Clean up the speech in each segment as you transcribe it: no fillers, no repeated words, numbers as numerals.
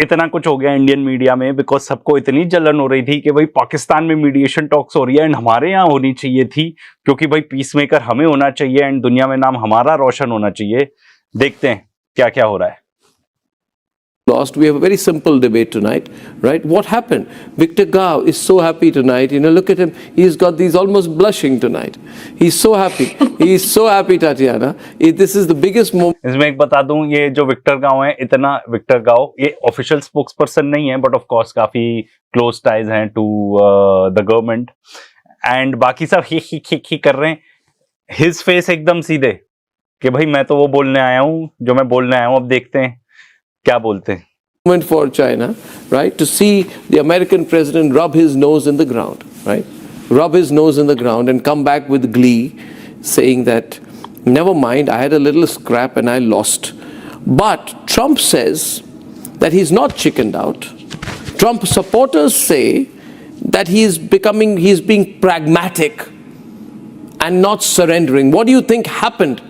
इतना कुछ हो गया इंडियन मीडिया में, बिकॉज सबको इतनी जलन हो रही थी कि भाई पाकिस्तान में मीडिएशन टॉक्स हो रही है एंड हमारे यहाँ होनी चाहिए थी, क्योंकि भाई पीस मेकर हमें होना चाहिए एंड दुनिया में नाम हमारा रोशन होना चाहिए। देखते हैं क्या क्या हो रहा है। Lost. We have a very simple debate tonight, right? What happened? Victor Gao is so happy tonight. You know, look at him. He's got these almost blushing tonight. He's so happy. He's so happy, Tatiana. This is the biggest moment. इसमें एक बता दूं, ये जो Victor गांव है, इतना Victor गांव ये ऑफिशियल स्पोक्स पर्सन नहीं है, बट ऑफ कोर्स काफी क्लोज टाइज हैं टू द गवर्नमेंट एंड बाकी सब ही कर रहे हैं। हिज फेस एकदम सीधे कि भाई मैं तो वो बोलने आया हूं जो मैं बोलने आया हूं, अब देखते हैं क्या बोलते हैं। Moment for China, right? To see the American president rub his nose in the ground, right? Rub his nose in the ground and come back with glee, saying that, never mind, I had a little scrap and I lost. But Trump says that he's not chickened out. Trump supporters say that he's being pragmatic and not surrendering. What do you think happened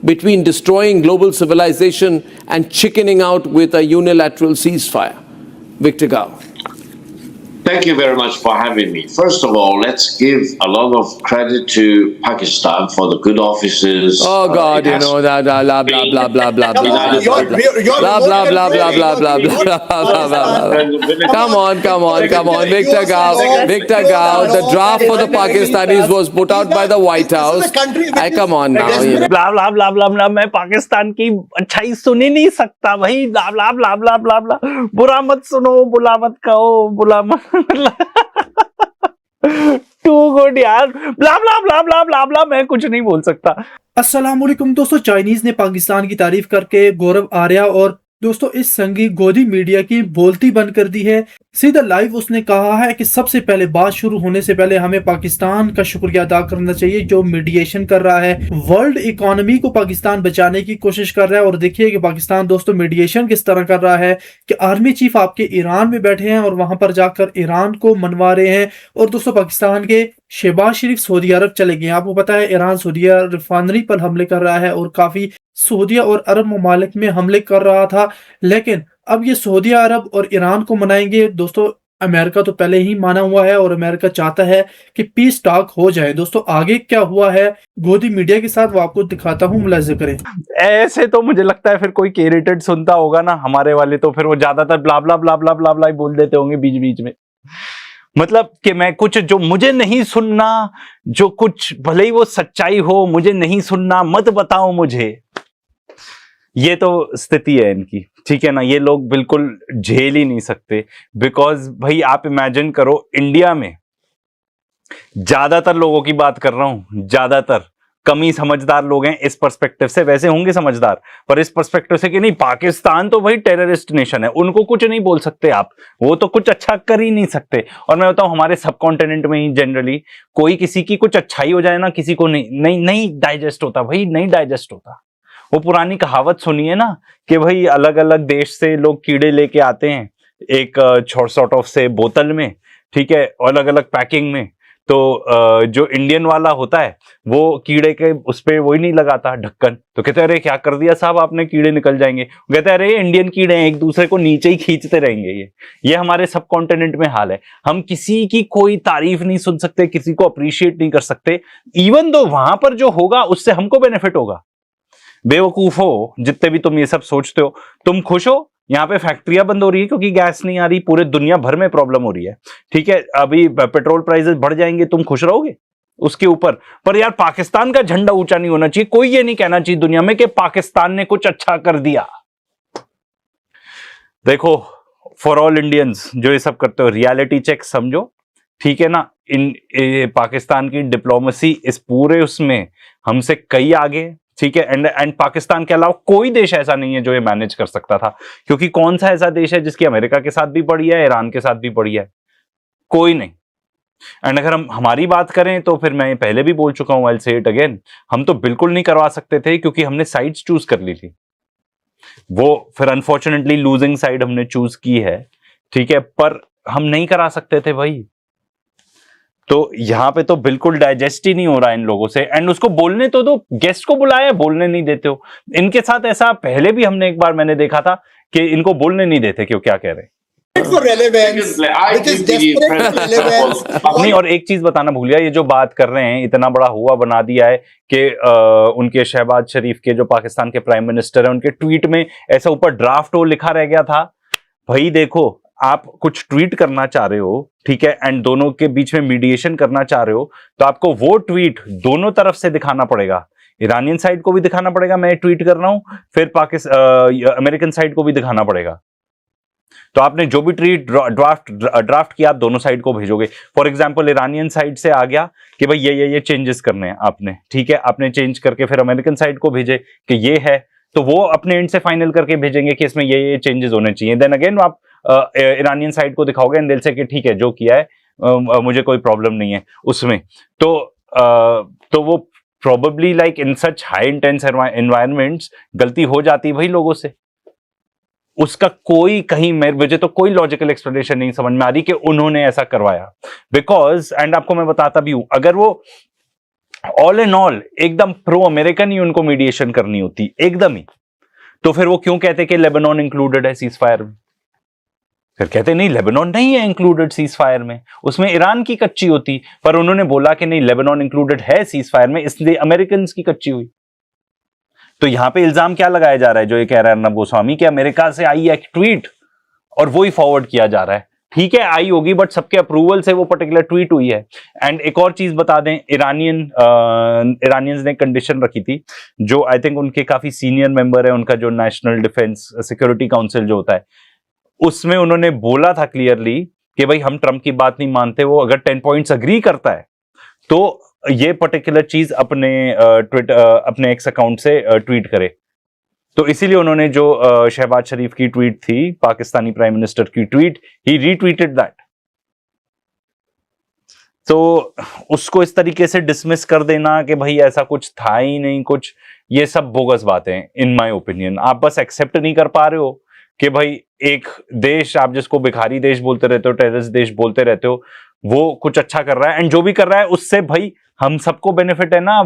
between destroying global civilization and chickening out with a unilateral ceasefire? Victor Gao. Thank you very much for having me. First of all, let's give a lot of credit to Pakistan for the good offices. Oh God, you know that blah blah blah blah blah blah blah blah blah blah blah blah blah blah. Come on, Victor Gao. The draft for the Pakistanis was put out by the White House. I come on now. ब्ला ब्ला ब्ला ब्ला ब्ला, मैं पाकिस्तान की अच्छाई सुन ही नहीं सकता भाई। ब्ला ब्ला ब्ला ब्ला ब्ला ब्ला, बुरा मत सुनो, बुला मत कहो, बुला मत टू गुड यार। ब्ला ब्ला ब्ला ब्ला ब्ला ब्ला, मैं कुछ नहीं बोल सकता। अस्सलाम वालेकुम दोस्तों, चाइनीज ने पाकिस्तान की तारीफ करके गौरव आर्या और दोस्तों इस संगी गोदी मीडिया की बोलती बंद कर दी है। सीधा लाइव उसने कहा है कि सबसे पहले बात शुरू होने से पहले हमें पाकिस्तान का शुक्रिया अदा करना चाहिए जो मीडिएशन कर रहा है। वर्ल्ड इकोनॉमी को पाकिस्तान बचाने की कोशिश कर रहा है। और देखिए कि पाकिस्तान दोस्तों मीडिएशन किस तरह कर रहा है कि आर्मी चीफ आपके ईरान में बैठे हैं और वहां पर जाकर ईरान को मनवा रहे हैं। और दोस्तों पाकिस्तान के शहबाज शरीफ सऊदी अरब चले गए। आपको पता है ईरान सऊदीया रिफाइनरी पर हमले कर रहा है और काफी सऊदीया और अरब ममालिक में हमले कर रहा था, लेकिन अब ये सऊदी अरब और ईरान को मनाएंगे। दोस्तों अमेरिका तो पहले ही माना हुआ है और अमेरिका चाहता है कि पीस टॉक हो जाए। दोस्तों आगे क्या हुआ है गोदी मीडिया के साथ वो आपको दिखाता हूँ, मुलाहिजा करें। ऐसे तो मुझे लगता है फिर कोई केरेटेड सुनता होगा ना हमारे वाले, तो फिर वो ज्यादातर ब्ला ब्ला ब्ला ब्ला ब्ला ब्ला बोल देते होंगे बीच बीच में। मतलब कि मैं कुछ जो मुझे नहीं सुनना, जो कुछ भले ही वो सच्चाई हो, मुझे नहीं सुनना, मत बताओ मुझे। ये तो स्थिति है इनकी, ठीक है ना। ये लोग बिल्कुल झेल ही नहीं सकते, बिकॉज भाई आप इमेजिन करो, इंडिया में ज्यादातर लोगों की बात कर रहा हूं, ज्यादातर कम ही समझदार लोग हैं इस पर्सपेक्टिव से। वैसे होंगे समझदार, पर इस पर्सपेक्टिव से कि नहीं पाकिस्तान तो भाई टेररिस्ट नेशन है, उनको कुछ नहीं बोल सकते आप, वो तो कुछ अच्छा कर ही नहीं सकते। और मैं बताऊं हमारे सब कॉन्टिनेंट में ही जनरली कोई किसी की कुछ अच्छाई हो जाए ना, किसी को नहीं डाइजेस्ट होता भाई, नहीं डाइजेस्ट होता। वो पुरानी कहावत सुनिए ना कि भाई अलग अलग देश से लोग कीड़े लेके आते हैं एक सॉर्ट ऑफ से बोतल में, ठीक है, अलग अलग पैकिंग में। तो जो इंडियन वाला होता है वो कीड़े के उस पर वही नहीं लगाता ढक्कन, तो कहते हैं अरे क्या कर दिया साहब आपने, कीड़े निकल जाएंगे। कहते हैं अरे इंडियन कीड़े हैं, एक दूसरे को नीचे ही खींचते रहेंगे। ये हमारे सब कॉन्टिनेंट में हाल है। हम किसी की कोई तारीफ नहीं सुन सकते, किसी को अप्रिशिएट नहीं कर सकते, इवन दो वहां पर जो होगा उससे हमको बेनिफिट होगा। बेवकूफ हो जितने भी तुम ये सब सोचते हो। तुम खुश हो यहाँ पे फैक्ट्रियां बंद हो रही है क्योंकि गैस नहीं आ रही, पूरे दुनिया भर में प्रॉब्लम हो रही है, ठीक है। अभी पेट्रोल प्राइसेस बढ़ जाएंगे, तुम खुश रहोगे उसके ऊपर? पर यार पाकिस्तान का झंडा ऊंचा नहीं होना चाहिए। कोई ये नहीं कहना चाहिए दुनिया में कि पाकिस्तान ने कुछ अच्छा कर दिया। देखो फॉर ऑल इंडियंस जो ये सब करते हो, रियलिटी चेक समझो, ठीक है ना। पाकिस्तान की डिप्लोमेसी इस पूरे उसमें हमसे कई आगे, ठीक है। एंड पाकिस्तान के अलावा कोई देश ऐसा नहीं है जो ये मैनेज कर सकता था, क्योंकि कौन सा ऐसा देश है जिसकी अमेरिका के साथ भी पड़ी है, ईरान के साथ भी पड़ी है? कोई नहीं। एंड अगर हम हमारी बात करें तो फिर मैं पहले भी बोल चुका हूं, I will say it again, हम तो बिल्कुल नहीं करवा सकते थे क्योंकि हमने साइड्स चूज कर ली थी। वो फिर अनफॉर्चुनेटली लूजिंग साइड हमने चूज की है, ठीक है, पर हम नहीं करा सकते थे भाई। तो यहाँ पे तो बिल्कुल डाइजेस्ट ही नहीं हो रहा है इन लोगों से। एंड उसको बोलने तो दो, गेस्ट को बुलाया, बोलने नहीं देते हो। इनके साथ ऐसा पहले भी हमने एक बार मैंने देखा था कि इनको बोलने नहीं देते कि वो क्या कह रहे हैं। for relevance, which is desperate for relevance. नहीं, और एक चीज बताना भूल गया, ये जो बात कर रहे हैं इतना बड़ा हुआ बना दिया है कि उनके शहबाज शरीफ के जो पाकिस्तान के प्राइम मिनिस्टर हैं, उनके ट्वीट में ऐसा ऊपर ड्राफ्ट वो लिखा रह गया था। भाई देखो, आप कुछ ट्वीट करना चाह रहे हो, ठीक है, एंड दोनों के बीच में मीडिएशन करना चाह रहे हो, तो आपको वो ट्वीट दोनों तरफ से दिखाना पड़ेगा। ईरानियन साइड को भी दिखाना पड़ेगा मैं ट्वीट कर रहा हूं, फिर अमेरिकन साइड को भी दिखाना पड़ेगा। तो आपने जो भी ट्वीट ड्राफ्ट किया, आप दोनों साइड को भेजोगे। फॉर एग्जांपल ईरानियन साइड से आ गया कि भाई ये चेंजेस करने हैं आपने, ठीक है, आपने चेंज करके फिर अमेरिकन साइड को भेजे कि ये है, तो वो अपने एंड से फाइनल करके भेजेंगे कि इसमें ये चेंजेस होने चाहिए। देन अगेन आप ईरानियन साइड को दिखाओगे एंड दिल से कि ठीक है, जो किया है मुझे कोई प्रॉब्लम नहीं है उसमें। तो वो probably like in such high intense environments गलती हो जाती है भाई लोगों से। उसका कोई कहीं मुझे तो कोई लॉजिकल एक्सप्लेनेशन नहीं समझ में आ रही कि उन्होंने ऐसा करवाया। बिकॉज एंड आपको मैं बताता भी हूं, अगर वो ऑल इन ऑल एकदम प्रो अमेरिकन ही उनको मीडिएशन करनी होती एकदम ही, तो फिर वो क्यों कहते कि लेबनान इंक्लूडेड है सीज फायर में? फिर कहते नहीं, लेबनान नहीं है इंक्लूडेड सीज फायर में, उसमें ईरान की कच्ची होती। पर उन्होंने बोला कि नहीं, लेबनान इंक्लूडेड है सीज फायर में, इसलिए अमेरिकन की कच्ची हुई। तो यहां पे इल्जाम क्या लगाया जा रहा है, जो ये कह रहा है अर्नब गोस्वामी कि अमेरिका से आई एक ट्वीट और वो ही फॉरवर्ड किया जा रहा है। ठीक है, आई होगी, बट सबके अप्रूवल से वो पर्टिकुलर ट्वीट हुई है। एंड एक और चीज बता दें, ईरानियंस ने कंडीशन रखी थी, जो आई थिंक उनके काफी सीनियर मेंबर है, उनका जो नेशनल डिफेंस सिक्योरिटी काउंसिल जो होता है, उसमें उन्होंने बोला था क्लियरली कि भाई हम ट्रंप की बात नहीं मानते, वो अगर 10 पॉइंट्स अग्री करता है तो ये पर्टिकुलर चीज अपने अपने एक्स अकाउंट से ट्वीट करे। तो इसीलिए उन्होंने जो शहबाज शरीफ की ट्वीट थी, पाकिस्तानी प्राइम मिनिस्टर की ट्वीट, ही रीट्वीटेड दैट। तो उसको इस तरीके से डिसमिस कर देना कि भाई ऐसा कुछ था ही नहीं कुछ, ये सब बोगस बातें हैं इन माय ओपिनियन। आप बस एक्सेप्ट नहीं कर पा रहे हो कि भाई एक देश, आप जिसको भिखारी देश बोलते रहते हो, टेररिस्ट देश बोलते रहते हो, वो कुछ अच्छा कर रहा है, एंड जो भी कर रहा है उससे भाई हम सबको बेनिफिट है ना।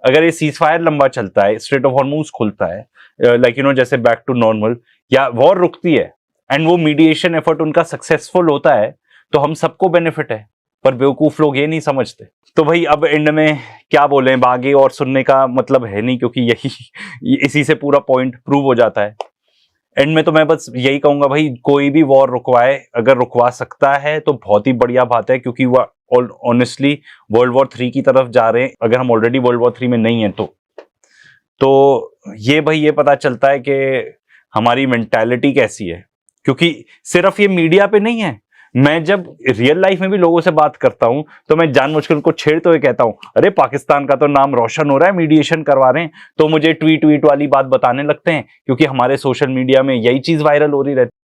अगर ये सीज फायर लंबा चलता है, स्ट्रेट ऑफ हॉर्मुज खुलता है, लाइक यू नो जैसे बैक टू नॉर्मल, या वॉर रुकती है एंड वो मीडिएशन एफर्ट उनका सक्सेसफुल होता है, तो हम सबको बेनिफिट है। पर बेवकूफ लोग ये नहीं समझते। तो भाई अब एंड में क्या बोले, आगे और सुनने का मतलब है नहीं, क्योंकि इसी से पूरा पॉइंट प्रूव हो जाता है। एंड में तो मैं बस यही कहूंगा भाई, कोई भी वॉर रुकवाए, अगर रुकवा सकता है तो बहुत ही बढ़िया बात है, क्योंकि वह ऑनेस्टली वर्ल्ड वॉर 3 की तरफ जा रहे हैं, अगर हम ऑलरेडी वर्ल्ड वॉर 3 में नहीं है तो ये भाई ये पता चलता है कि हमारी मेंटालिटी कैसी है। क्योंकि सिर्फ ये मीडिया पे नहीं है, मैं जब रियल लाइफ में भी लोगों से बात करता हूं तो मैं जानबूझकर उनको छेड़ते हुए कहता हूं, अरे पाकिस्तान का तो नाम रोशन हो रहा है, मीडिएशन करवा रहे हैं, तो मुझे ट्वीट वाली बात बताने लगते हैं, क्योंकि हमारे सोशल मीडिया में यही चीज वायरल हो रही रहती है।